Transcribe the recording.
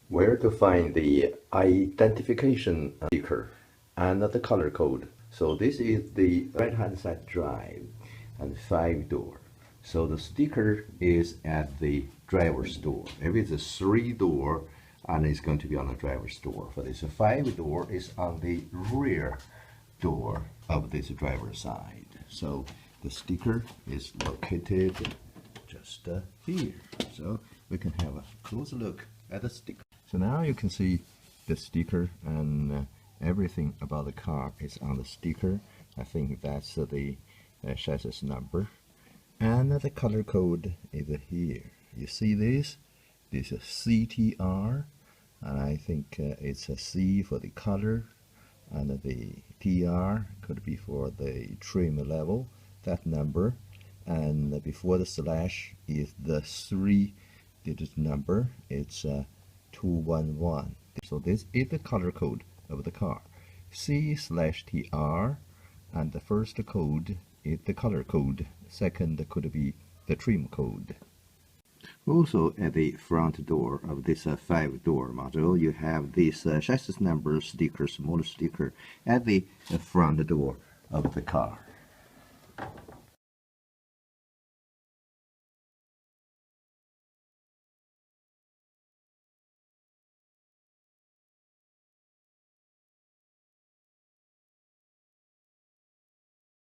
where to find the identification sticker and the color code. So this is the right hand side drive and 5-door. So the sticker is at the driver's door. If it's a 3-door, and it's going to be on the driver's door. For this 5-door is on the rear door of this driver's side. So the sticker is located just here. So we can have a closer look at the sticker. So now you can see the sticker, and everything about the car is on the sticker. I think that's the chassis number, and the color code is here. You see this? This is CTR, and I think it's a C for the color, and the TR could be for the trim level, that number, and before the slash is the 3-digit number. It's 211. So this is the color code of the car, C/TR, and the first code is the color code. Second could be the trim code. Also, at the front door of this 5-door model, you have this chassis number sticker, small sticker, at the front door of the car.